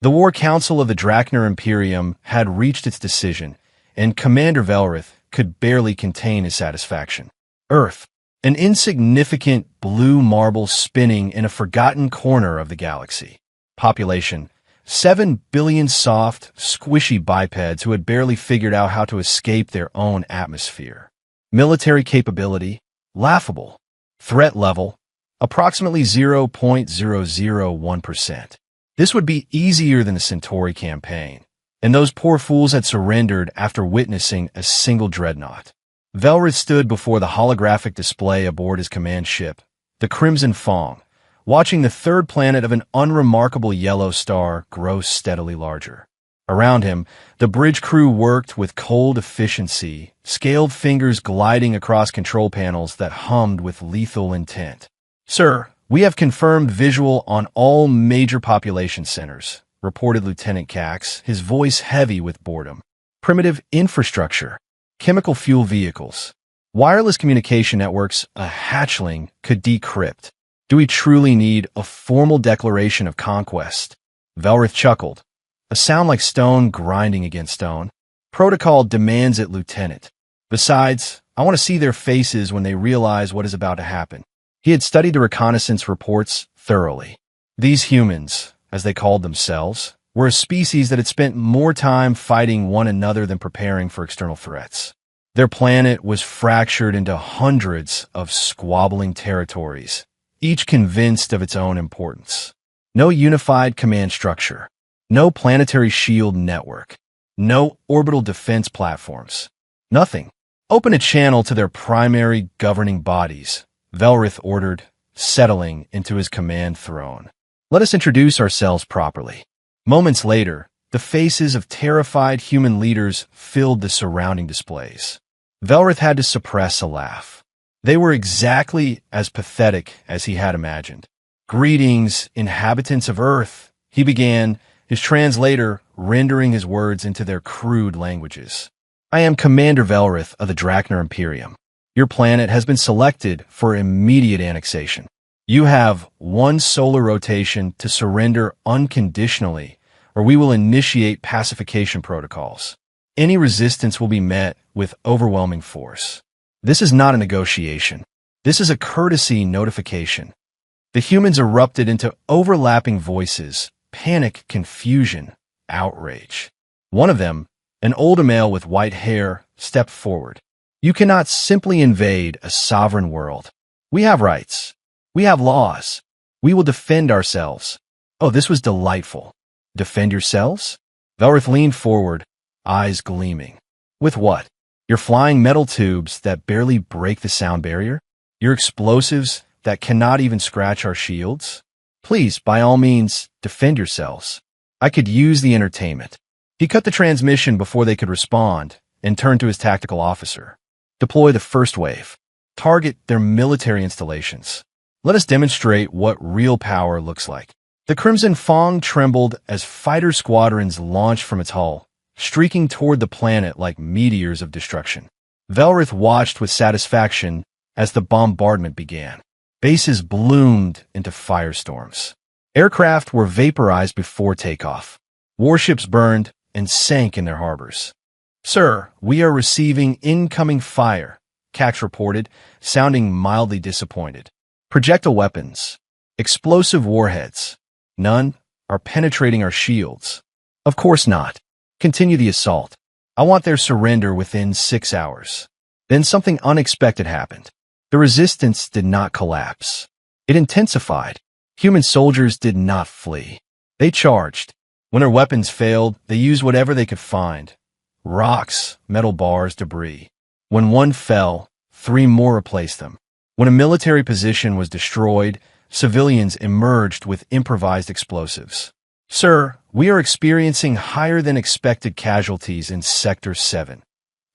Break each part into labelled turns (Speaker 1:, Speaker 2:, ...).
Speaker 1: The War Council of the Drakner Imperium had reached its decision, and Commander Velrith could barely contain his satisfaction. Earth, an insignificant blue marble spinning in a forgotten corner of the galaxy. Population, 7 billion soft, squishy bipeds who had barely figured out how to escape their own atmosphere. Military capability, laughable. Threat level, approximately 0.001%. This would be easier than the Centauri campaign, and those poor fools had surrendered after witnessing a single dreadnought. Velrith stood before the holographic display aboard his command ship, the Crimson Fong, watching the third planet of an unremarkable yellow star grow steadily larger. Around him, the bridge crew worked with cold efficiency, scaled fingers gliding across control panels that hummed with lethal intent. "Sir, we have confirmed visual on all major population centers," reported Lieutenant Cax, his voice heavy with boredom. "Primitive infrastructure, chemical fuel vehicles, wireless communication networks a hatchling could decrypt. Do we truly need a formal declaration of conquest?" Velrith chuckled, a sound like stone grinding against stone. "Protocol demands it, Lieutenant. Besides, I want to see their faces when they realize what is about to happen." He had studied the reconnaissance reports thoroughly. These humans, as they called themselves, were a species that had spent more time fighting one another than preparing for external threats. Their planet was fractured into hundreds of squabbling territories, each convinced of its own importance. No unified command structure, no planetary shield network, no orbital defense platforms. Nothing. "Open a channel to their primary governing bodies," Velrith ordered, settling into his command throne. "Let us introduce ourselves properly." Moments later, the faces of terrified human leaders filled the surrounding displays. Velrith had to suppress a laugh. They were exactly as pathetic as he had imagined. "Greetings, inhabitants of Earth," he began, his translator rendering his words into their crude languages. "I am Commander Velrith of the Drakner Imperium. Your planet has been selected for immediate annexation. You have one solar rotation to surrender unconditionally, or we will initiate pacification protocols. Any resistance will be met with overwhelming force. This is not a negotiation. This is a courtesy notification." The humans erupted into overlapping voices, panic, confusion, outrage. One of them, an older male with white hair, stepped forward. "You cannot simply invade a sovereign world. We have rights. We have laws. We will defend ourselves." Oh, this was delightful. "Defend yourselves?" Velrith leaned forward, eyes gleaming. "With what? Your flying metal tubes that barely break the sound barrier? Your explosives that cannot even scratch our shields? Please, by all means, defend yourselves. I could use the entertainment." He cut the transmission before they could respond and turned to his tactical officer. "Deploy the first wave. Target their military installations. Let us demonstrate what real power looks like." The Crimson Fong trembled as fighter squadrons launched from its hull, streaking toward the planet like meteors of destruction. Velrith watched with satisfaction as the bombardment began. Bases bloomed into firestorms. Aircraft were vaporized before takeoff. Warships burned and sank in their harbors. "Sir, we are receiving incoming fire," Cax reported, sounding mildly disappointed. "Projectile weapons, explosive warheads. None are penetrating our shields." "Of course not. Continue the assault. I want their surrender within 6 hours." Then something unexpected happened. The resistance did not collapse. It intensified. Human soldiers did not flee. They charged. When their weapons failed, they used whatever they could find. Rocks, metal bars, debris. When one fell, 3 more replaced them. When a military position was destroyed, civilians emerged with improvised explosives. "Sir, we are experiencing higher than expected casualties in Sector 7.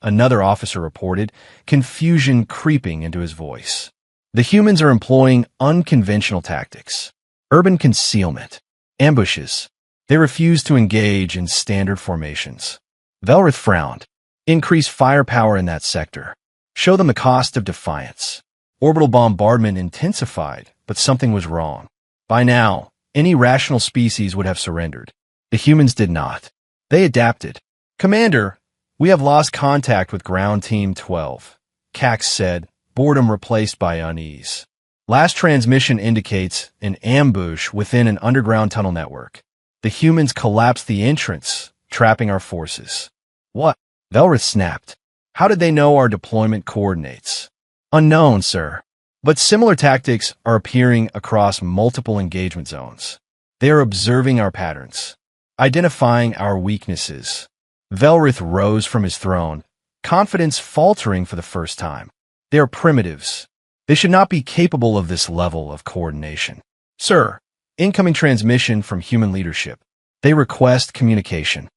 Speaker 1: Another officer reported, confusion creeping into his voice. "The humans are employing unconventional tactics. Urban concealment. Ambushes. They refuse to engage in standard formations." Velrith frowned. "Increase firepower in that sector. Show them the cost of defiance." Orbital bombardment intensified, but something was wrong. By now, any rational species would have surrendered. The humans did not. They adapted. Commander, we have lost contact with Ground Team 12, Cax said, boredom replaced by unease. Last transmission indicates an ambush within an underground tunnel network. The humans collapsed the entrance, trapping our forces. What? Velrith snapped. How did they know our deployment coordinates? Unknown, sir. But similar tactics are appearing across multiple engagement zones. They are observing our patterns, identifying our weaknesses. Velrith rose from his throne, confidence faltering for the first time. They are primitives. They should not be capable of this level of coordination. Sir, incoming transmission from human leadership. They request communication.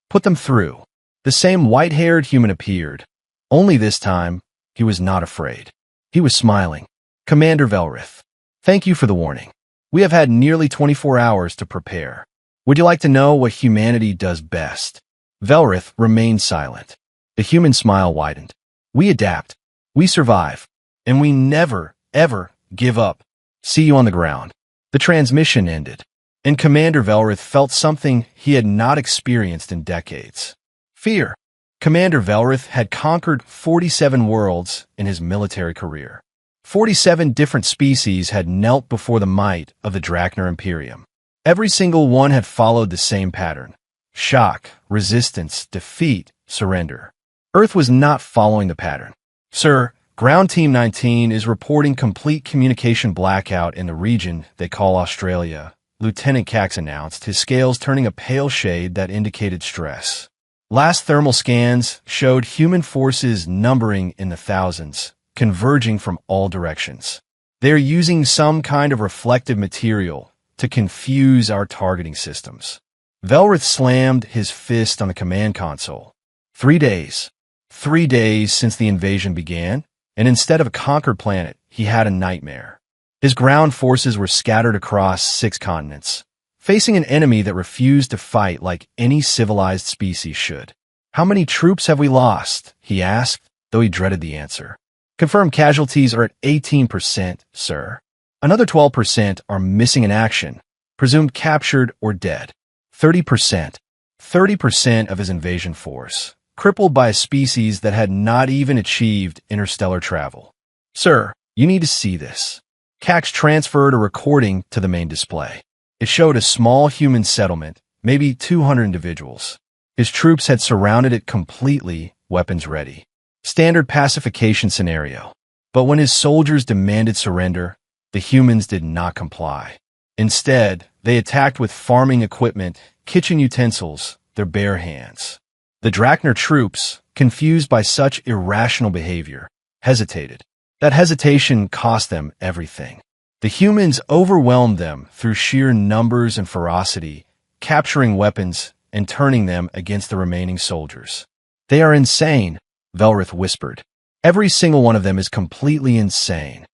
Speaker 1: Put them through. The same white-haired human appeared. Only this time, he was not afraid. He was smiling. Commander Velrith, thank you for the warning. We have had nearly 24 hours to prepare. Would you like to know what humanity does best? Velrith remained silent. The human smile widened. We adapt. We survive. And we never, ever give up. See you on the ground. The transmission ended, and Commander Velrith felt something he had not experienced in decades. Fear. Commander Velrith had conquered 47 worlds in his military career. 47 different species had knelt before the might of the Drachner Imperium. Every single one had followed the same pattern. Shock, resistance, defeat, surrender. Earth was not following the pattern. Sir, Ground Team 19 is reporting complete communication blackout in the region they call Australia, Lieutenant Cax announced, his scales turning a pale shade that indicated stress. Last thermal scans showed human forces numbering in the thousands, converging from all directions. They're using some kind of reflective material to confuse our targeting systems. Velrith slammed his fist on the command console. 3 days. 3 days since the invasion began, and instead of a conquered planet, he had a nightmare. His ground forces were scattered across 6 continents, facing an enemy that refused to fight like any civilized species should. How many troops have we lost? He asked, though he dreaded the answer. Confirmed casualties are at 18%, sir. Another 12% are missing in action, presumed captured or dead. 30%. 30% of his invasion force, crippled by a species that had not even achieved interstellar travel. Sir, you need to see this. Cax transferred a recording to the main display. It showed a small human settlement, maybe 200 individuals. His troops had surrounded it completely, weapons ready. Standard pacification scenario. But when his soldiers demanded surrender, the humans did not comply. Instead, they attacked with farming equipment, kitchen utensils, their bare hands. The Drachner troops, confused by such irrational behavior, hesitated. That hesitation cost them everything. The humans overwhelmed them through sheer numbers and ferocity, capturing weapons and turning them against the remaining soldiers. They are insane, Velrith whispered. Every single one of them is completely insane.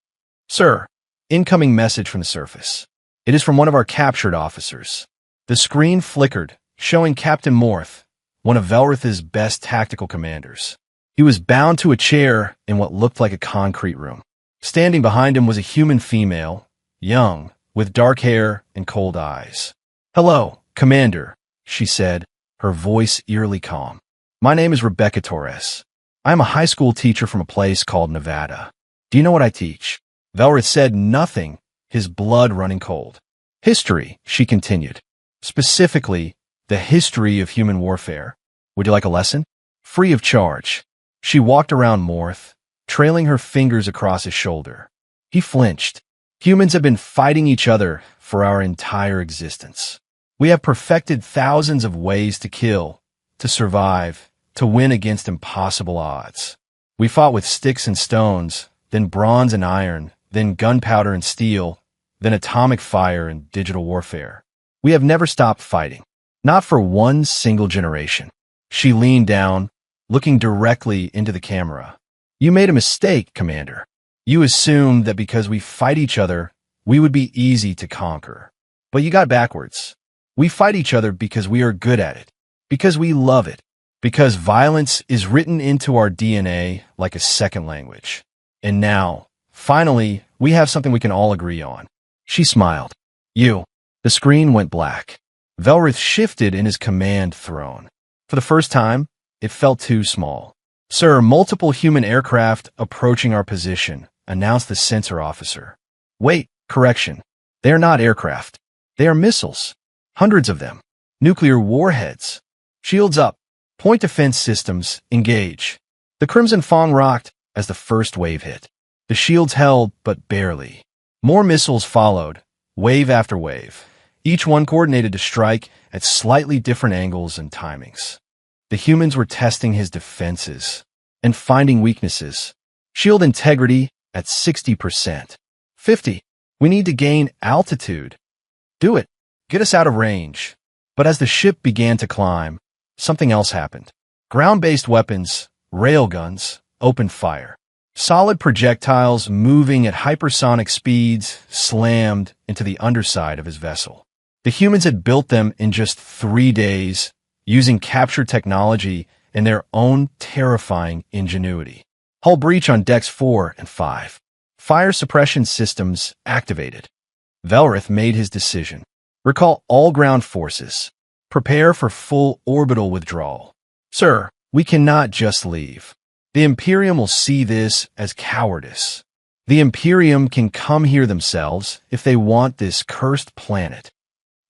Speaker 1: Sir, incoming message from the surface. It is from one of our captured officers. The screen flickered, showing Captain Morth, one of Velrith's best tactical commanders. He was bound to a chair in what looked like a concrete room. Standing behind him was a human female, young, with dark hair and cold eyes. Hello, Commander, she said, her voice eerily calm. My name is Rebecca Torres. I am a high school teacher from a place called Nevada. Do you know what I teach? Velrith said nothing, his blood running cold. History, she continued. Specifically, the history of human warfare. Would you like a lesson? Free of charge. She walked around Morth, trailing her fingers across his shoulder. He flinched. Humans have been fighting each other for our entire existence. We have perfected thousands of ways to kill, to survive, to win against impossible odds. We fought with sticks and stones, then bronze and iron, then gunpowder and steel, then atomic fire and digital warfare. We have never stopped fighting. Not for one single generation. She leaned down, looking directly into the camera. You made a mistake, Commander. You assumed that because we fight each other, we would be easy to conquer. But you got backwards. We fight each other because we are good at it, because we love it, because violence is written into our DNA like a second language. And now, finally, we have something we can all agree on. She smiled. You. The screen went black. Velrith shifted in his command throne. For the first time, it felt too small. "Sir, multiple human aircraft approaching our position," announced the sensor officer. "Wait, correction. They are not aircraft. They are missiles. Hundreds of them. Nuclear warheads. Shields up. Point defense systems, engage." The Crimson Fong rocked as the first wave hit. The shields held, but barely. More missiles followed, wave after wave, each one coordinated to strike at slightly different angles and timings. The humans were testing his defenses and finding weaknesses. Shield integrity at 60%. 50. We need to gain altitude. Do it. Get us out of range. But as the ship began to climb, something else happened. Ground-based weapons, railguns, opened fire. Solid projectiles moving at hypersonic speeds slammed into the underside of his vessel. The humans had built them in just 3 days, using capture technology and their own terrifying ingenuity. Hull breach on decks 4 and 5. Fire suppression systems activated. Velrith made his decision. Recall all ground forces. Prepare for full orbital withdrawal. "Sir, we cannot just leave. The Imperium will see this as cowardice. The Imperium can come here themselves if they want this cursed planet."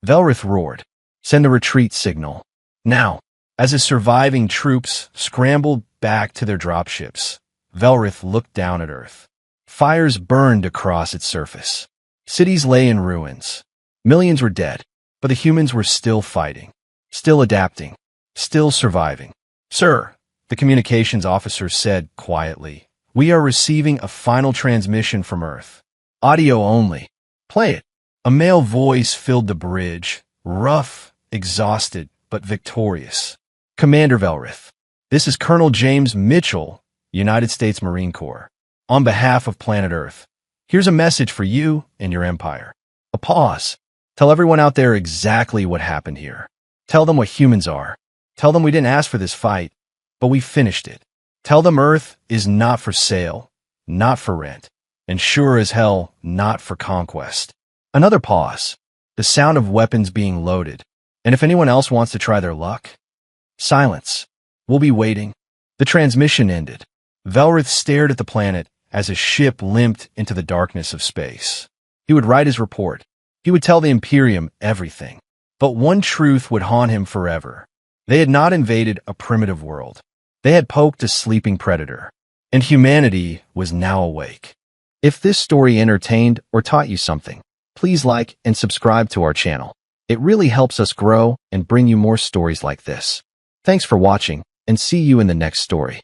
Speaker 1: Velrith roared. "Send the retreat signal. Now." As his surviving troops scrambled back to their dropships, Velrith looked down at Earth. Fires burned across its surface. Cities lay in ruins. Millions were dead, but the humans were still fighting, still adapting, still surviving. "Sir," the communications officer said quietly, "we are receiving a final transmission from Earth. Audio only. Play it." A male voice filled the bridge, rough, exhausted, but victorious. "Commander Velrith, this is Colonel James Mitchell, United States Marine Corps. On behalf of planet Earth, here's a message for you and your empire." A pause. "Tell everyone out there exactly what happened here. Tell them what humans are. Tell them we didn't ask for this fight, but we finished it. Tell them Earth is not for sale, not for rent, and sure as hell not for conquest." Another pause. The sound of weapons being loaded. "And if anyone else wants to try their luck?" Silence. "We'll be waiting." The transmission ended. Velrith stared at the planet as his ship limped into the darkness of space. He would write his report. He would tell the Imperium everything. But one truth would haunt him forever. They had not invaded a primitive world. They had poked a sleeping predator. And humanity was now awake. If this story entertained or taught you something, please like and subscribe to our channel. It really helps us grow and bring you more stories like this. Thanks for watching, and see you in the next story.